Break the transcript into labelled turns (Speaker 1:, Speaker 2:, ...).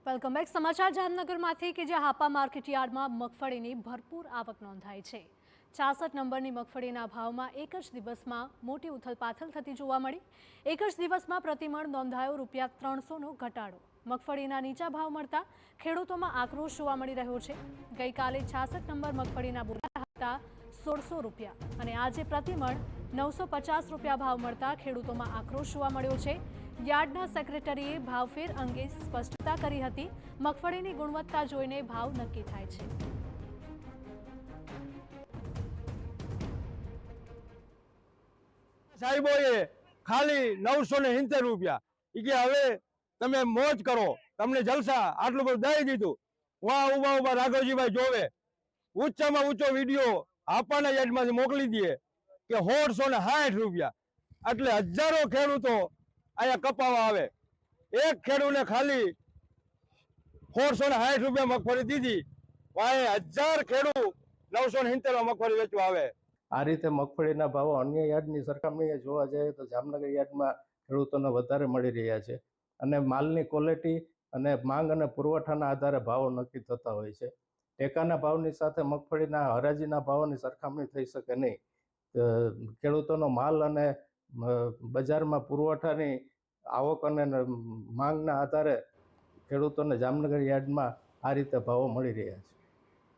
Speaker 1: Welcome back. સમાચાર જામનગરમાંથી કે જે હાપા માર્કેટ યાર્ડમાં મગફળીની ભરપૂર આવક નોંધાઈ છે। 66 નંબરની મગફળીના ભાવમાં એક જ દિવસમાં મોટી ઉથલપાથલ થતી જોવા મળી। એક જ દિવસમાં પ્રતિમણ નોંધાયો ₹300નો ઘટાડો। મગફળીના નીચા ભાવ મળતા ખેડૂતોમાં આક્રોશ જોવા મળી રહ્યો છે। ગઈકાલે 66 નંબર મગફળીના બોરા હતા ₹1600 અને આજે પ્રતિમણ ₹950 ભાવ મળતા ખેડૂતોમાં આક્રોશ જોવા મળ્યો છે। યાર્ડના સેક્રેટરીએ ભાવફેર અંગે સ્પષ્ટતા કરી હતી। મગફળીની ગુણવત્તા જોઈને ભાવ નક્કી થાય છે।
Speaker 2: સાહેબોએ ખાલી ₹970 કે હવે તમે મોજ કરો, તમને જલસા, આટલું બધું દઈ દીધું। વાહ ઉભા ઉભા રાઘવજીભાઈ જોવે ઊંચામાં ઊંચો વિડીયો હાપાના યાર્ડમાંથી મોકલી દઈએ કે ₹160 એટલે હજારો ખેડૂતો અહીંયા કપાવા આવે। એક ખેડૂતને ખાલી ₹160 મગફળી દીધી, વાય 1000 ખેડૂત 970 મગફળી વેચવા આવે।
Speaker 3: આ રીતે મગફળીના ભાવો અન્ય યાર્ડની સરખામણીએ જોવા જઈએ તો જામનગર યાર્ડમાં ખેડૂતોને વધારે મળી રહ્યા છે અને માલની ક્વોલિટી અને માંગ અને પુરવઠાના આધારે ભાવો નક્કી થતા હોય છે। ટેકાના ભાવની સાથે મગફળીના હરાજીના ભાવોની સરખામણી થઈ શકે નહીં। ખેડૂતોનો માલ અને બજારમાં પુરવઠાની આવક અને માંગના આધારે ખેડૂતોને જામનગર યાર્ડમાં આ રીતે ભાવો મળી રહ્યા છે।